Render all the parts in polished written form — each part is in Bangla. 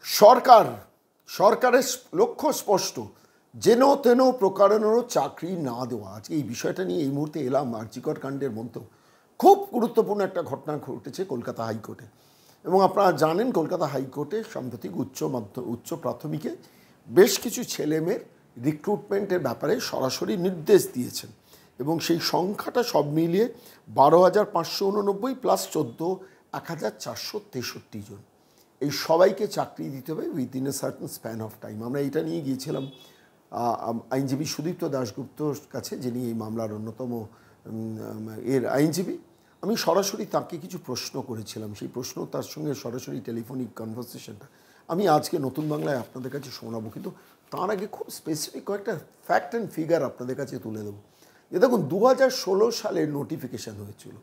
সরকার সরকারের লক্ষ্য স্পষ্ট, যেন তেন প্রকারেণেরও চাকরি না দেওয়া। আজকে এই বিষয়টা নিয়ে এই মুহূর্তে এলাম। আরজিকর কাণ্ডের মধ্যেও খুব গুরুত্বপূর্ণ একটা ঘটনা ঘটেছে কলকাতা হাইকোর্টে। এবং আপনারা জানেন কলকাতা হাইকোর্টে সাম্প্রতিক উচ্চ প্রাথমিকে বেশ কিছু ছেলেমেয়ের রিক্রুটমেন্টের ব্যাপারে সরাসরি নির্দেশ দিয়েছেন এবং সেই সংখ্যাটা সব মিলিয়ে 12,589 প্লাস 14,1,463 জন। এই সবাইকে চাকরি দিতে হবে within a certain span of time. আমরা এটা নিয়ে গিয়েছিলাম আইনজীবী সুদীপ্ত দাশগুপ্তর কাছে, যিনি এই মামলার অন্যতম এর আইনজীবী। আমি সরাসরি তাকে কিছু প্রশ্ন করেছিলাম, সেই প্রশ্ন তার সঙ্গে সরাসরি টেলিফোনিক কনভারসেশনটা আমি আজকে নতুন বাংলায় আপনাদের কাছে শোনাবো। কিন্তু তার আগে খুব স্পেসিফিক কয়েকটা ফ্যাক্ট অ্যান্ড ফিগার আপনাদের কাছে তুলে দেবো। যে দেখুন, 2016 সালে নোটিফিকেশান হয়েছিল,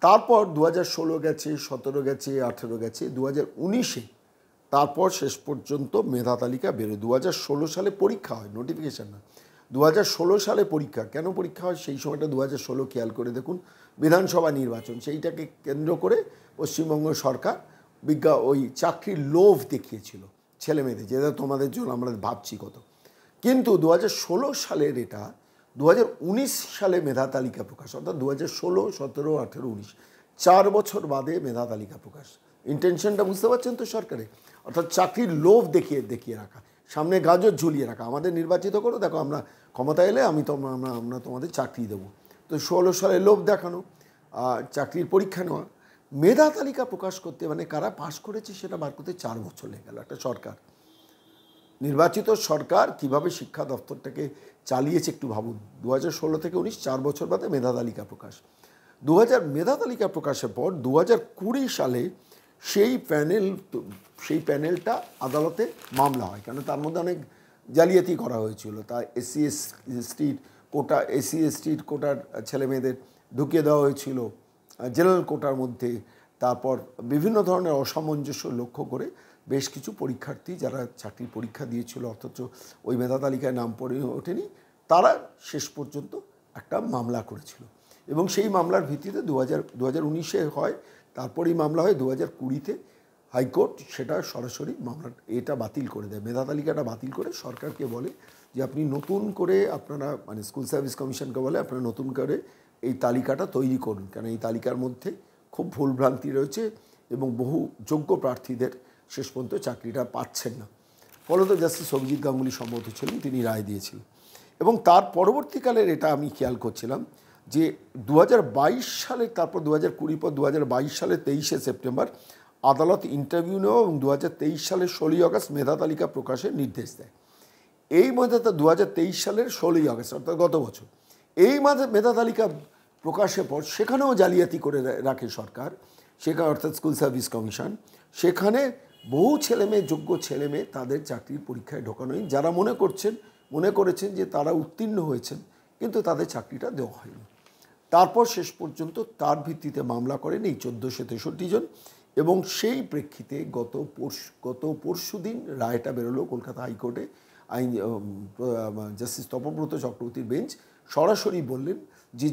তারপর 2016 গেছে, 17 গেছে, 18 গেছে, 2019-এ তারপর শেষ পর্যন্ত মেধা তালিকা বেরোয়। 2016 সালে পরীক্ষা হয়, নোটিফিকেশান না। 2016 সালে পরীক্ষা, কেন পরীক্ষা হয় সেই সময়টা 2016 খেয়াল করে দেখুন, বিধানসভা নির্বাচন, সেইটাকে কেন্দ্র করে পশ্চিমবঙ্গ সরকার ওই চাকরির লোভ দেখিয়েছিল ছেলেমেয়েদের, যেটা তোমাদের জন্য আমরা ভাবছি কত। কিন্তু 2016 সালের এটা 2019 সালে মেধা তালিকা প্রকাশ, অর্থাৎ 2016, 17, 18, 19 4 বছর বাদে মেধা তালিকা প্রকাশ। ইন্টেনশনটা বুঝতে পারছেন তো সরকারে? অর্থাৎ চাকরির লোভ দেখিয়ে রাখা, সামনে গাজর ঝুলিয়ে রাখা, আমাদের নির্বাচিত করো, দেখো আমরা ক্ষমতা এলে আমরা তোমাদের চাকরি দেবো। তো 16 সালে লোভ দেখানো, চাকরির পরীক্ষা নেওয়া, মেধা তালিকা প্রকাশ করতে মানে কারা পাশ করেছে সেটা বার করতে 4 বছর লেগে গেল। একটা সরকার, নির্বাচিত সরকার কিভাবে শিক্ষা দপ্তরটাকে চালিয়েছে একটু ভাবুন। 2016 থেকে 19 4 বছর বাদে মেধা তালিকা প্রকাশ। মেধা তালিকা প্রকাশের পর 2020 সালে সেই প্যানেলটা আদালতে মামলা হয়, কেন তার মধ্যে অনেক জালিয়াতি করা হয়েছিল। তা এসসি এসটির কোটার ছেলেমেয়েদের ঢুকিয়ে দেওয়া হয়েছিল জেনারেল কোটার মধ্যে। তারপর বিভিন্ন ধরনের অসামঞ্জস্য লক্ষ্য করে বেশ কিছু পরীক্ষার্থী যারা চাকরির পরীক্ষা দিয়েছিল অথচ ওই মেধা তালিকায় নাম পড়ে ওঠেনি, তারা শেষ পর্যন্ত একটা মামলা করেছিল এবং সেই মামলার ভিত্তিতে 2019-এ হয়। তারপরেই মামলা হয় 2020-তে হাইকোর্ট সেটা সরাসরি এটা বাতিল করে দেয়, মেধা তালিকাটা বাতিল করে সরকারকে বলে যে আপনি নতুন করে আপনারা মানে স্কুল সার্ভিস কমিশনকে বলে আপনারা নতুন করে এই তালিকাটা তৈরি করুন, কেন এই তালিকার মধ্যে খুব ভুলভ্রান্তি রয়েছে এবং বহু যোগ্য প্রার্থীদের শেষ পর্যন্ত চাকরিটা পাচ্ছেন না। ফলত জাস্টিস অভিজিৎ গাঙ্গুলি সম্মত ছিলেন, তিনি রায় দিয়েছিলেন। এবং তার পরবর্তীকালের এটা আমি খেয়াল করছিলাম যে 2022 সালে, তারপর 2020 পর 2022 সালে 23শে সেপ্টেম্বর আদালত ইন্টারভিউ নেওয়া এবং 2023 সালের 16ই আগস্ট মেধা তালিকা প্রকাশের নির্দেশ দেয়। এই মেধাটা 2023 সালের 16ই আগস্ট, অর্থাৎ গত বছর। এই মেধা তালিকা প্রকাশের পর সেখানেও জালিয়াতি করে রাখে সরকার, সেখানে অর্থাৎ স্কুল সার্ভিস কমিশন। সেখানে বহু ছেলেমেয়ে, যোগ্য ছেলেমেয়ে তাদের চাকরির পরীক্ষায় ঢোকানো হয়নি, যারা মনে করেছেন যে তারা উত্তীর্ণ হয়েছেন, কিন্তু তাদের চাকরিটা দেওয়া হয়নি। তারপর শেষ পর্যন্ত তার ভিত্তিতে মামলা করেন এই 1463 জন এবং সেই প্রেক্ষিতে গত পরশু দিন রায়টা বেরোলো কলকাতা হাইকোর্টে। জাস্টিস তপব্রত চক্রবর্তীর বেঞ্চ সরাসরি বললেন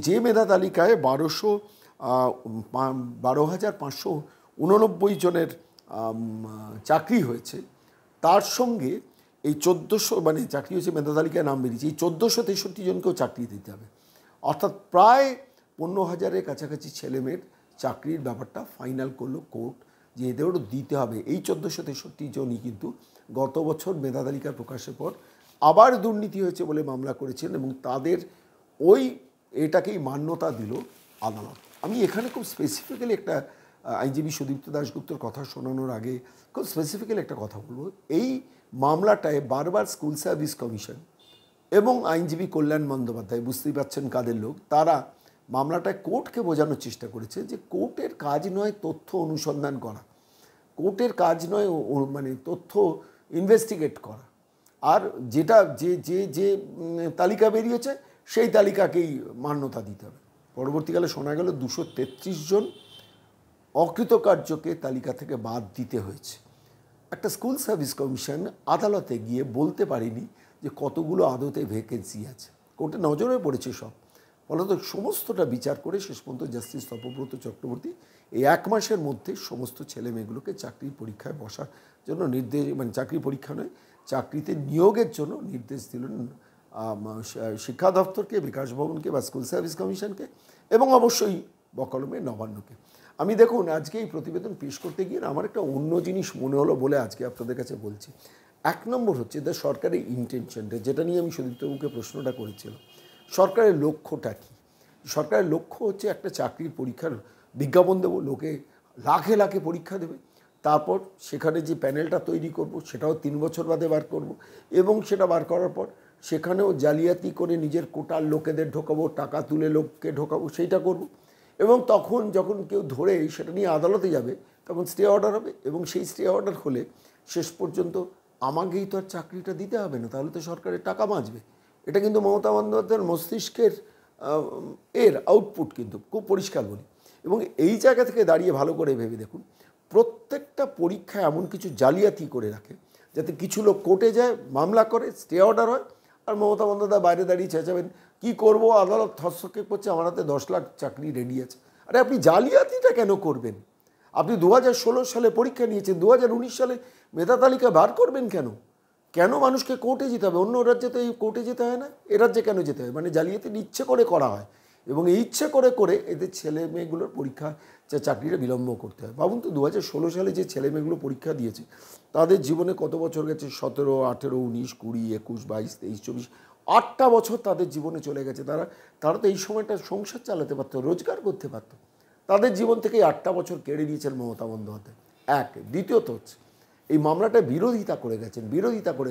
যে মেধা তালিকায় 12,589 জনের চাকরি হয়েছে, তার সঙ্গে এই 1400 মানে চাকরি হয়েছে মেধা তালিকায় নাম বেরিয়েছে, এই 1463 জনকেও চাকরি দিতে হবে। অর্থাৎ প্রায় 15,000-এর কাছাকাছি ছেলেমেয়ের চাকরির ব্যাপারটা ফাইনাল করলো কোর্ট যে এদেরও দিতে হবে। এই 1463 জনই কিন্তু গত বছর মেধা তালিকা প্রকাশের পর আবার দুর্নীতি হয়েছে বলে মামলা করেছেন এবং তাদের এটাকেই মান্যতা দিল আদালত। আমি এখানে খুব স্পেসিফিক্যালি একটা আইনজীবী সুদীপ্ত দাশগুপ্তর কথা শোনানোর আগে খুব স্পেসিফিক্যালি একটা কথা বলবো। এই মামলাটায় বারবার স্কুল সার্ভিস কমিশন এবং আইনজীবী কল্যাণ বন্দ্যোপাধ্যায়, বুঝতেই পারছেন কাদের লোক, তারা মামলাটায় কোর্টকে বোঝানোর চেষ্টা করেছে যে কোর্টের কাজ নয় তথ্য অনুসন্ধান করা, কোর্টের কাজ নয় মানে তথ্য ইনভেস্টিগেট করা, আর যেটা যে তালিকা বেরিয়েছে সেই তালিকাকেই মান্যতা দিতে হবে। পরবর্তীকালে শোনা গেল 233 জন অকৃতকার্যকে তালিকা থেকে বাদ দিতে হয়েছে। একটা স্কুল সার্ভিস কমিশন আদালতে গিয়ে বলতে পারেনি যে কতগুলো আদতে ভ্যাকেন্সি আছে, কোর্টে নজরে পড়েছে সব, ফলত সমস্তটা বিচার করে শেষ পর্যন্ত জাস্টিস তপব্রত চক্রবর্তী এই 1 মাসের মধ্যে সমস্ত ছেলে মেয়েগুলোকে চাকরির পরীক্ষায় বসার জন্য নির্দেশ, মানে চাকরি পরীক্ষা নয়, চাকরিতে নিয়োগের জন্য নির্দেশ দিলেন শিক্ষা দপ্তরকে, বিকাশ ভবনকে বা স্কুল সার্ভিস কমিশনকে, এবং অবশ্যই বকলমে নবান্নকে। আমি দেখুন আজকে এই প্রতিবেদন পেশ করতে গিয়ে আমার একটা অন্য জিনিস মনে হলো বলে আজকে আপনাদের কাছে বলছি। 1 নম্বর হচ্ছে সরকারের ইন্টেনশনটা, যেটা নিয়ে আমি সুদীপ্তবাবুকে প্রশ্নটা করেছিলাম। সরকারের লক্ষ্যটা কী? সরকারের লক্ষ্য হচ্ছে একটা চাকরির পরীক্ষার বিজ্ঞাপন দেবো, লোকে লাখে লাখে পরীক্ষা দেবে, তারপর সেখানে যে প্যানেলটা তৈরি করব সেটাও 3 বছর বাদে বার করব, এবং সেটা বার করার পর সেখানেও জালিয়াতি করে নিজের কোটার লোকেদের ঢোকাবো, টাকা তুলে লোককে ঢোকাবো, সেইটা করব। এবং তখন যখন কেউ ধরে সেটা নিয়ে আদালতে যাবে তখন স্টে অর্ডার হবে, এবং সেই স্টে অর্ডার হলে শেষ পর্যন্ত আমাকেই তো আর চাকরিটা দিতে হবে না, তাহলে তো সরকারের টাকা বাঁচবে। এটা কিন্তু মমতা বন্দ্যোপাধ্যায়ের মস্তিষ্কের আউটপুট কিন্তু খুব পরিষ্কার বলি। এবং এই জায়গা থেকে দাঁড়িয়ে ভালো করে ভেবে দেখুন, প্রত্যেকটা পরীক্ষায় এমন কিছু জালিয়াতি করে রাখে যাতে কিছু লোক কোর্টে যায়, মামলা করে, স্টে অর্ডার হয়, আর মমতা বন্দ্যোপাধ্যায় বাইরে দাঁড়িয়ে চেঁচাবেন কী করব, আদালত হস্তক্ষেপ করছে, আমার হাতে 10 লাখ চাকরি রেডি আছে। আরে আপনি জালিয়াতিটা কেন করবেন? আপনি 2016 সালে পরীক্ষা নিয়েছেন, 2019 সালে মেধা তালিকা বার করবেন কেন? কেন মানুষকে কোর্টে যেতে হবে? অন্য রাজ্যে তো এই কোর্টে যেতে হয় না, এ রাজ্যে কেন যেতে হয়? মানে জালিয়াতি ইচ্ছে করে করা হয়, এবং এই ইচ্ছে করে করে এদের ছেলে মেয়েগুলোর পরীক্ষা চাকরিটা বিলম্ব করতে হয়। ভাবুন তো 2016 সালে যে ছেলে মেয়েগুলো পরীক্ষা দিয়েছে তাদের জীবনে কত বছর গেছে? 17, 18, 19, 20, 21, 22, 23, 24, 8টা বছর তাদের জীবনে চলে গেছে। তারা তো এই সময়টা সংসার চালাতে পারতো, রোজগার করতে পারতো। তাদের জীবন থেকে 8টা বছর কেড়ে নিয়েছেন মমতা বন্দ্যোপাধ্যায়। এক। দ্বিতীয়ত হচ্ছে এই মামলাটা বিরোধিতা করে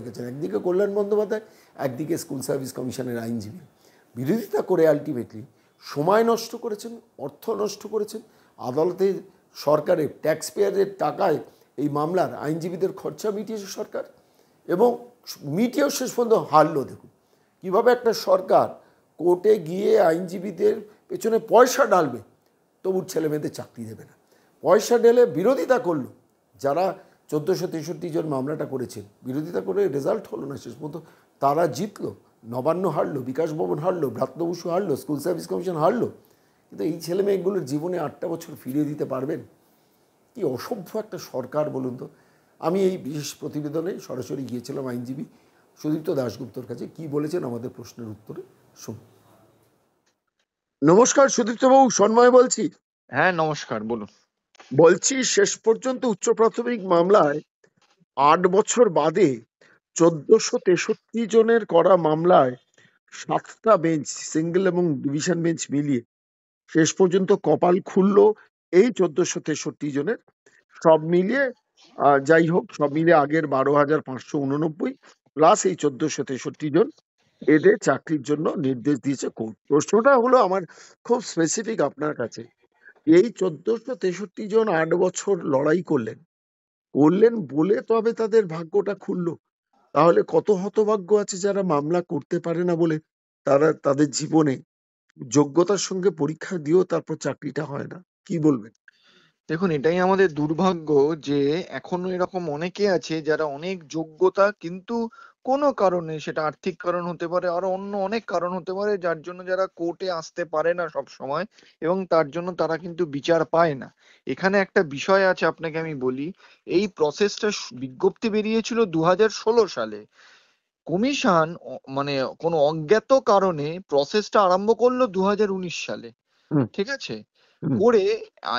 গেছেন একদিকে কল্যাণ বন্দ্যোপাধ্যায়, একদিকে স্কুল সার্ভিস কমিশনের আইনজীবী। বিরোধিতা করে আলটিমেটলি সময় নষ্ট করেছেন, অর্থ নষ্ট করেছেন, আদালতে সরকারের ট্যাক্স পেয়ারের টাকায় এই মামলার আইনজীবীদের খরচা মিটিয়েছে সরকার, এবং মিটিয়েও শেষ পর্যন্ত হারলো। দেখুন কীভাবে একটা সরকার কোর্টে গিয়ে আইনজীবীদের পেছনে পয়সা ঢালবে, তবু ছেলে মেয়েদের চাকরি দেবে না। পয়সা ঢেলে বিরোধিতা করলো, যারা 1463 জন মামলাটা করেছেন, বিরোধিতা করে রেজাল্ট হলো না, শেষ পর্যন্ত তারা জিতলো, নবান্ন হারলো, বিকাশ ভবন হারলো, ভ্রাতৃবসু হারলো, স্কুল সার্ভিস কমিশন হারলো। কিন্তু এই ছেলে মেয়েগুলোর জীবনে 8টা বছর ফিরিয়ে দিতে পারবেন? কি অসভ্য একটা সরকার বলুন তো। আমি এই বিশেষ প্রতিবেদনে সরাসরি গিয়েছিলাম আইনজীবী সুদীপ্ত দাশগুপ্তর কাছে, কি বলেছেন আমাদের প্রশ্নের উত্তরে শুনুন। নমস্কার সুদীপ্তবাবু, সন্ময় বলছি। হ্যাঁ নমস্কার, বলুন। বলছি শেষ পর্যন্ত উচ্চ প্রাথমিক মামলায় 8 বছর বাদে 1463 জনের করা মামলায় 7টা বেঞ্চ, সিঙ্গেল এবং ডিভিশন বেঞ্চ মিলিয়ে শেষ পর্যন্ত কপাল খুললো এই 1463 জনের। সব মিলিয়ে যাই হোক, সব মিলিয়ে আগের 12,589 প্লাস এই 1463 জন, এদের চাকরির জন্য নির্দেশ দিয়েছে কোর্ট। প্রশ্নটা হলো আমার খুব স্পেসিফিক আপনার কাছে, এই 1463 জন 8 বছর লড়াই করলেন বলে তবে তাদের ভাগ্যটা খুললো। তাহলে কত হতভাগ্য আছে যারা মামলা করতে পারে না বলে তাদের জীবনে যোগ্যতার সঙ্গে পরীক্ষা দিয়েও তারপর চাকরিটা হয় না। কি বলবেন? দেখুন, এটাই আমাদের দুর্ভাগ্য যে এখনো এরকম অনেকে আছে যারা অনেক যোগ্যতা, কিন্তু কোনো কারণে, সেটা আর্থিক কারণ হতে পারে, আরো অন্য অনেক কারণ হতে পারে, যার জন্য যারা কোর্টে আসতে পারে না সব সময়, এবং তার জন্য তারা কিন্তু বিচার পায় না। এখানে একটা বিষয় আছে, আপনাকে আমি বলি। এই প্রসেসটা বিজ্ঞপ্তি বেরিয়েছিল 2016 সালে। কমিশন মানে কোনো অজ্ঞাত কারণে প্রসেসটা আরম্ভ করলো 2019 সালে। হুম, ঠিক আছে? হুম, করে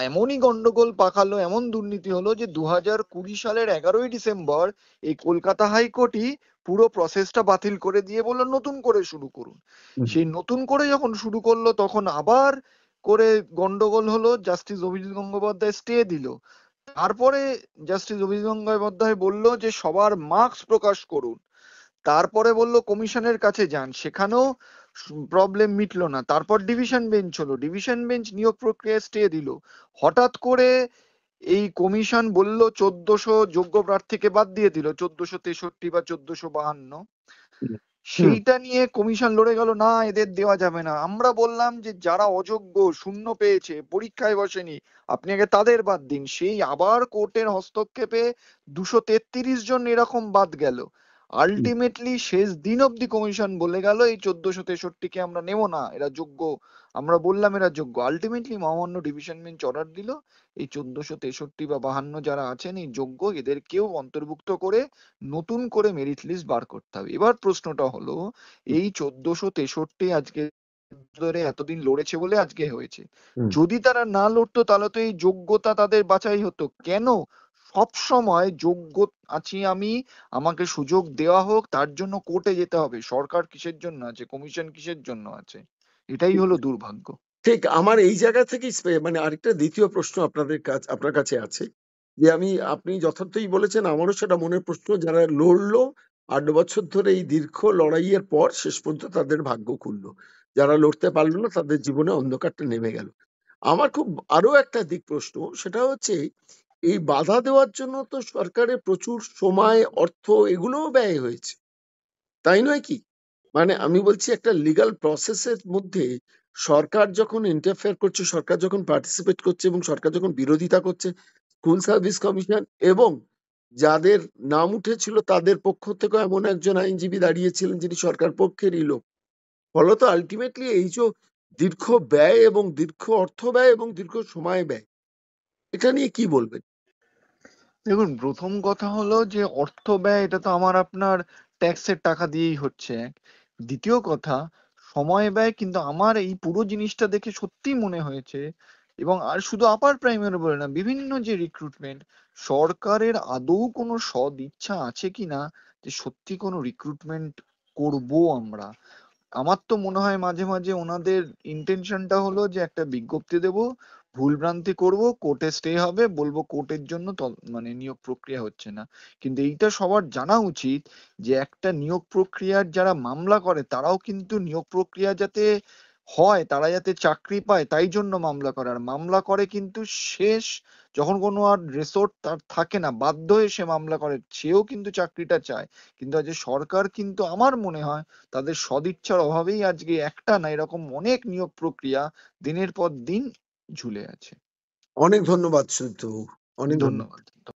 এমনই গন্ডগোল পাকালো, এমন দুর্নীতি হলো যে 2020 সালের 11ই ডিসেম্বর এই কলকাতা হাইকোর্টই পুরো প্রসেসটা বাতিল করে দিয়ে বললো নতুন করে শুরু করুন। হুম, সেই নতুন করে যখন শুরু করলো তখন আবার করে গন্ডগোল হলো, জাস্টিস অভিজিৎ গঙ্গোপাধ্যায় স্টে দিল। তারপরে জাস্টিস অভিজিৎ গঙ্গোপাধ্যায় বললো যে সবার মার্কস প্রকাশ করুন। তারপরে বললো কমিশনের কাছে যান, সেখানেও প্রবলেম মিটলো না। তারপর ডিভিশন বেঞ্চ হলো, ডিভিশন বেঞ্চ নিয়োগ প্রক্রিয়া স্টে দিল। হঠাৎ করে এই কমিশন বলল 1400 যোগ্য প্রার্থীকে বাদ দিয়ে দিল, 1463 বা 1452। হুম, সেইটা নিয়ে কমিশন লড়ে গেল, না এদের দেওয়া যাবে না। আমরা বললাম যে যারা অযোগ্য, শূন্য পেয়েছে, পরীক্ষায় বসেনি, আপনি আগে তাদের বাদ দিন। সেই আবার কোর্টের হস্তক্ষেপে 233 জন এরকম বাদ গেল। আলটিমেটলি শেষ দিন অব্দি কমিশন বলে গেল এই 1463 কে আমরা নেব না, এরা যোগ্য। আমরা বললাম এরা যোগ্য। আলটিমেটলি মহামান্য ডিভিশন বেঞ্চ অর্ডার দিল এই 1463 বা 52 যারা আছেন এই যোগ্য, এদেরকেও অন্তর্ভুক্ত করে নতুন করে মেরিট লিস্ট বার করতে হবে। এবার প্রশ্নটা হলো, এই 1463 আজকে ধরে এতদিন লড়েছে বলে আজকে হয়েছে। হুম। যদি তারা না লড়তো তাহলে তো এই যোগ্যতা তাদের বাছাই হতো কেন? সব সময় যোগ্য আছি আমি, আমাকে সুযোগ দেওয়া হোক, তার জন্য কোর্টে যেতে হবে। সরকার কিসের জন্য আছে, কমিশন কিসের জন্য আছে? এটাই হলো দুর্ভাগ্য। ঠিক আমার এই জায়গা থেকেই মানে আরেকটা দ্বিতীয় প্রশ্ন আপনার কাছে আছে, যে আপনি যথার্থই বলেছেন, আমারও সেটা মনের প্রশ্ন। যারা লড়লো 8 বছর ধরে এই দীর্ঘ লড়াইয়ের পর শেষ পর্যন্ত তাদের ভাগ্য খুললো, যারা লড়তে পারলো না তাদের জীবনে অন্ধকারটা নেমে গেল। আমার খুব আরো একটা দিক প্রশ্ন, সেটা হচ্ছে এই বাধা দেওয়ার জন্য তো সরকারের প্রচুর সময়, অর্থ এগুলোও ব্যয় হয়েছে, তাই নয় কি? মানে আমি বলছি, একটা লিগ্যাল প্রসেসের মধ্যে সরকার যখন ইন্টারফেয়ার করছে, সরকার যখন পার্টিসিপেট করছে এবং সরকার যখন বিরোধিতা করছে, স্কুল সার্ভিস কমিশন এবং যাদের নাম উঠেছিল তাদের পক্ষ থেকে এমন একজন আইনজীবী দাঁড়িয়েছিলেন যিনি সরকার পক্ষেরই লোক, ফলত আলটিমেটলি এই যে দীর্ঘ ব্যয় এবং দীর্ঘ অর্থ ব্যয় এবং দীর্ঘ সময় ব্যয়, এটা নিয়ে কি বলবেন? দেখুন, প্রথম কথা হলো যে অর্থ ব্যয় এটা তো আমার আপনার ট্যাক্সের টাকা দিয়েই হচ্ছে এক। দ্বিতীয় কথা, সময় ব্যয় কিন্তু আমার এই পুরো জিনিসটা দেখে সত্যি মনে হয়েছে, এবং আর শুধু আপার প্রাইমারি বলে না, বিভিন্ন যে রিক্রুটমেন্ট, সরকারের আদৌ কোনো সদ ইচ্ছা আছে কিনা যে সত্যি কোনো রিক্রুটমেন্ট করব আমরা। আমার তো মনে হয় মাঝে মাঝে ওনাদের ইন্টেনশনটা হলো যে একটা বিজ্ঞপ্তি দেব, ভুলভ্রান্তি করব, কোর্টে স্টে হবে, বলবো কোর্টের জন্য মানে নিয়োগ প্রক্রিয়া হচ্ছে না। কিন্তু এইটা সবার জানা উচিত যে একটা নিয়োগ প্রক্রিয়ার যারা মামলা করে তারাও কিন্তু নিয়োগ প্রক্রিয়া যাতে হয়, তারা যাতে চাকরি পায় তাই জন্য মামলা করে। আর মামলা করে কিন্তু শেষ যখন কোনো আর রেসোর্ট তার থাকে না, বাধ্য হয়ে সে মামলা করে, সেও কিন্তু চাকরিটা চায়। কিন্তু আজ সরকার কিন্তু আমার মনে হয় তাদের সদিচ্ছার অভাবেই আজকে একটা না, এরকম অনেক নিয়োগ প্রক্রিয়া দিনের পর দিন ঝুলে আছে। অনেক ধন্যবাদ সুজিত, অনেক ধন্যবাদ। ধন্যবাদ।